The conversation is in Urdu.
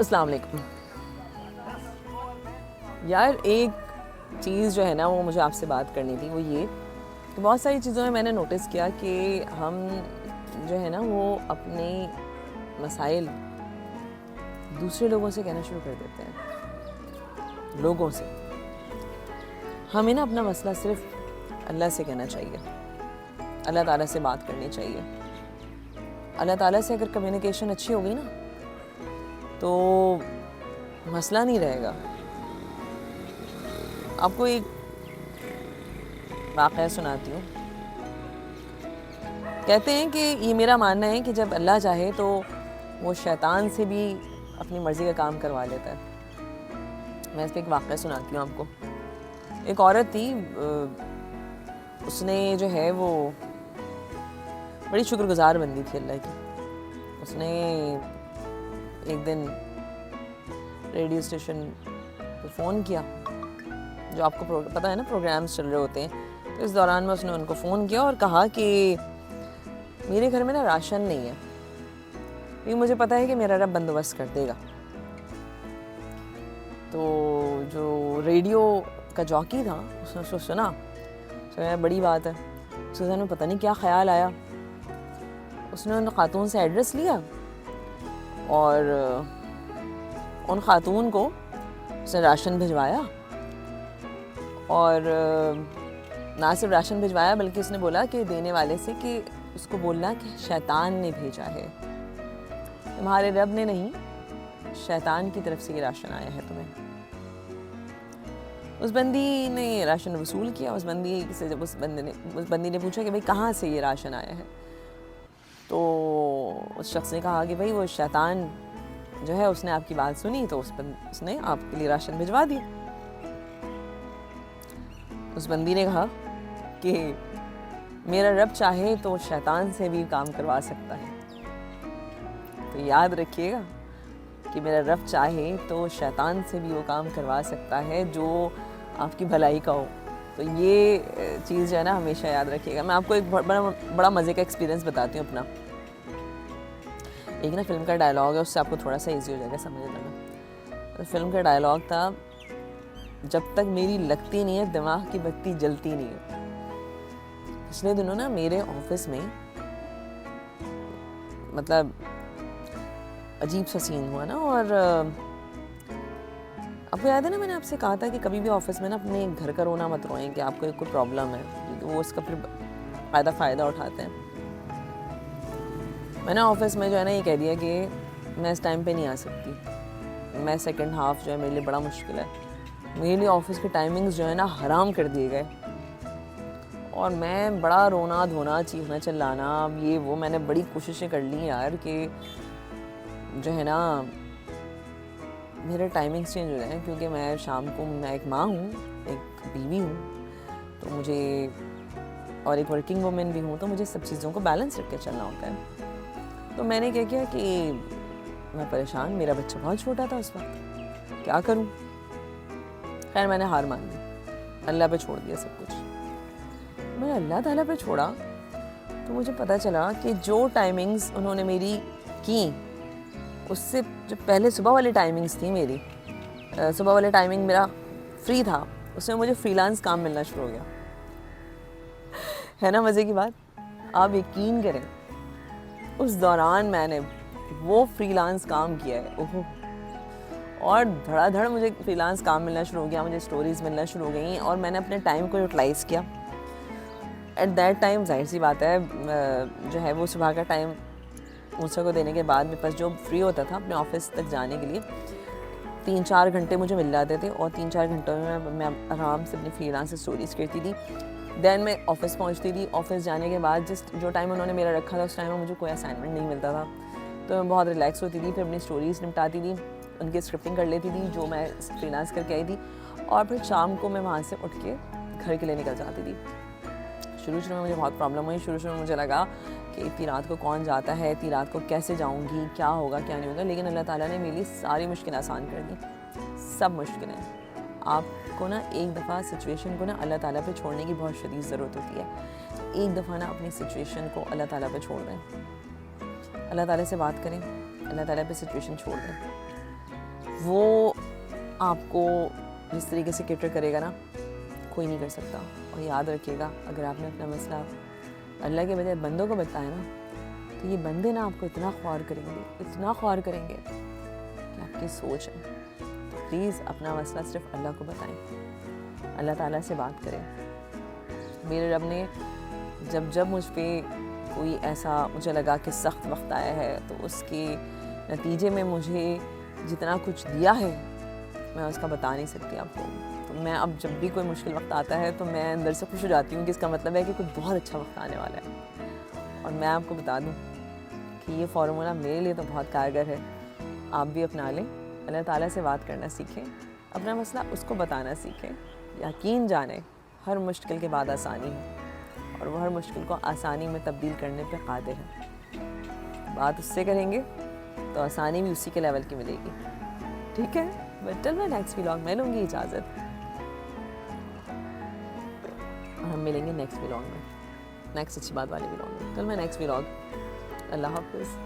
السلام علیکم. یار ایک چیز جو ہے نا وہ مجھے آپ سے بات کرنی تھی، وہ یہ کہ بہت ساری چیزوں میں نے نوٹس کیا کہ ہم جو ہے نا وہ اپنے مسائل دوسرے لوگوں سے کہنا شروع کر دیتے ہیں. لوگوں سے. ہمیں نا اپنا مسئلہ صرف اللہ سے کہنا چاہیے، اللہ تعالیٰ سے بات کرنی چاہیے. اللہ تعالیٰ سے اگر کمیونیکیشن اچھی ہوگی نا تو مسئلہ نہیں رہے گا. آپ کو ایک واقعہ سناتی ہوں. کہتے ہیں کہ یہ میرا ماننا ہے کہ جب اللہ چاہے تو وہ شیطان سے بھی اپنی مرضی کا کام کروا لیتا ہے. میں اس پہ ایک واقعہ سناتی ہوں آپ کو. ایک عورت تھی، اس نے جو ہے وہ بڑی شکر گزار بندی تھی اللہ کی. اس نے ایک دن ریڈیو اسٹیشن پہ فون کیا، جو آپ کو پتہ ہے نا پروگرامز چل رہے ہوتے ہیں. تو اس دوران میں اس نے ان کو فون کیا اور کہا کہ میرے گھر میں نا راشن نہیں ہے، لیکن مجھے پتہ ہے کہ میرا رب بندوبست کر دے گا. تو جو ریڈیو کا جاکی تھا اس نے سنا بڑی بات ہے. اس کے ذہن میں پتہ نہیں کیا خیال آیا. اس نے ان خاتون سے ایڈریس لیا اور ان خاتون کو اس نے راشن بھجوایا. اور نہ صرف راشن بھجوایا بلکہ اس نے بولا کہ دینے والے سے کہ اس کو بولنا کہ شیطان نے بھیجا ہے، تمہارے رب نے نہیں، شیطان کی طرف سے یہ راشن آیا ہے تمہیں. اس بندی نے راشن وصول کیا. اس بندی سے جب اس بندی نے پوچھا کہ بھئی کہاں سے یہ راشن آیا ہے، تو اس شخص نے کہا کہ بھئی وہ شیطان جو ہے اس نے آپ کی بات سنی تو اس نے آپ کے لیے راشن بھجوا دیا. اس بندی نے کہا کہ میرا رب چاہے تو شیطان سے بھی کام کروا سکتا ہے. تو یاد رکھیے گا کہ میرا رب چاہے تو شیطان سے بھی وہ کام کروا سکتا ہے جو آپ کی بھلائی کا ہو. تو یہ چیز جو ہے نا ہمیشہ یاد رکھیے گا. میں آپ کو ایک بڑا مزے کا ایکسپیرینس بتاتی ہوں اپنا. ایک نا فلم کا ڈائلاگ ہے، اس سے آپ کو تھوڑا سا ایزی ہو جائے گا سمجھنے میں. فلم کا ڈائلاگ تھا، جب تک میری لگتی نہیں ہے دماغ کی بتی جلتی نہیں ہے. پچھلے دنوں نا میرے آفس میں مطلب عجیب سا سین ہوا نا. اور آپ کو یاد ہے نا میں نے آپ سے کہا تھا کہ کبھی بھی آفس میں نا اپنے گھر کا رونا مت روئیں کہ آپ کو کوئی پرابلم ہے، کیونکہ وہ اس کا پھر فائدہ اٹھاتے ہیں. میں نے آفس میں جو ہے نا یہ کہہ دیا کہ میں اس ٹائم پہ نہیں آ سکتی، میں سیکنڈ ہاف جو ہے میرے لیے بڑا مشکل ہے. میرے لیے آفس کے ٹائمنگز جو ہے نا حرام کر دیے گئے. اور میں بڑا رونا دھونا چیخنا چلانا یہ وہ میں نے بڑی کوششیں کر لی یار کہ جو ہے نا میرے ٹائمنگز چینج ہو جائیں، کیونکہ میں شام کو میں ایک ماں ہوں، ایک بیوی ہوں، تو مجھے اور ایک ورکنگ وومن بھی ہوں، تو مجھے سب چیزوں کو بیلنس رکھ کے چلنا ہوتا ہے. تو میں نے کیا کیا کہ میں پریشان، میرا بچہ بہت چھوٹا تھا اس وقت، کیا کروں. خیر میں نے ہار مان لی، اللہ پہ چھوڑ دیا سب کچھ. میں نے اللہ تعالیٰ پہ چھوڑا تو مجھے پتہ چلا کہ جو ٹائمنگز انہوں نے میری کی اس سے جو پہلے صبح والی ٹائمنگز تھی میری، صبح والے ٹائمنگ میرا فری تھا، اس میں مجھے فری لانس کام ملنا شروع ہو گیا. ہے نا مزے کی بات. آپ یقین کریں اس دوران میں نے وہ فری لانس کام کیا ہے، اور دھڑا دھڑ مجھے فری لانس کام ملنا شروع ہو گیا، مجھے سٹوریز ملنا شروع ہو گئیں، اور میں نے اپنے ٹائم کو یوٹیلائز کیا. ایٹ دیٹ ٹائم ظاہر سی بات ہے جو ہے وہ صبح کا ٹائم موسیٰ کو دینے کے بعد میرے پاس جو فری ہوتا تھا اپنے آفس تک جانے کے لیے 3-4 گھنٹے مجھے مل جاتے تھے، اور 3-4 گھنٹوں میں آرام سے اپنی فری لانس سٹوریز کرتی تھی. دین میں آفس پہنچتی تھی. آفس جانے کے بعد جسٹ جو ٹائم انہوں نے میرا رکھا تھا اس ٹائم میں مجھے کوئی اسائنمنٹ نہیں ملتا تھا، تو میں بہت ریلیکس ہوتی تھی. پھر اپنی سٹوریز نپٹاتی تھی، ان کی اسکرپٹنگ کر لیتی تھی جو میں فری لانس کر کے آئی تھی، اور پھر شام کو میں وہاں سے اٹھ کے گھر کے لیے نکل جاتی تھی. شروع میں مجھے بہت پرابلم ہوئی. شروع میں مجھے لگا کہ اتنی رات کو کون جاتا ہے، اتنی رات کو کیسے جاؤں گی، کیا ہوگا کیا نہیں ہوگا. لیکن اللہ تعالیٰ نے میری ساری مشکلیں آسان کر دی. سب مشکلیں. آپ کو نا ایک دفعہ سچویشن کو نا اللہ تعالیٰ پہ چھوڑنے کی بہت شدید ضرورت ہوتی ہے. ایک دفعہ نا اپنی سچویشن کو اللہ تعالیٰ پہ چھوڑ دیں، اللہ تعالیٰ سے بات کریں، اللہ تعالیٰ پہ سچویشن چھوڑ دیں. وہ آپ کو جس طریقے سے کیٹر کرے گا نا کوئی نہیں کر سکتا. اور یاد رکھیے گا اگر آپ نے اپنا مسئلہ اللہ کے بجائے بندوں کو بتایا نا تو یہ بندے نا آپ کو اتنا خوار کریں گے کہ آپ کی سوچ ہے. تو پلیز اپنا مسئلہ صرف اللہ کو بتائیں, اللہ تعالیٰ سے بات کریں. میرے رب نے جب مجھ پہ کوئی ایسا مجھے لگا کہ سخت وقت آیا ہے تو اس کے نتیجے میں مجھے جتنا کچھ دیا ہے میں اس کا بتا نہیں سکتی آپ کو. تو میں اب جب بھی کوئی مشکل وقت آتا ہے تو میں اندر سے خوش ہو جاتی ہوں کہ اس کا مطلب ہے کہ کچھ بہت اچھا وقت آنے والا ہے. اور میں آپ کو بتا دوں کہ یہ فارمولا میرے لیے تو بہت کارگر ہے, آپ بھی اپنا لیں. اللہ تعالیٰ سے بات کرنا سیکھیں, اپنا مسئلہ اس کو بتانا سیکھیں. یقین جانیں ہر مشکل کے بعد آسانی ہے اور وہ ہر مشکل کو آسانی میں تبدیل کرنے پہ قادر ہے. بات اس سے کریں گے تو آسانی بھی اسی کے لیول کی ملے گی. ٹھیک ہے, بٹ ٹل میں نیکسٹ ولاگ میں لوں گی اجازت اور ہم ملیں گے نیکسٹ ولاگ میں, نیکسٹ اچھی بات والے ولاگ میں. ٹل میں نیکسٹ ولاگ, اللہ حافظ.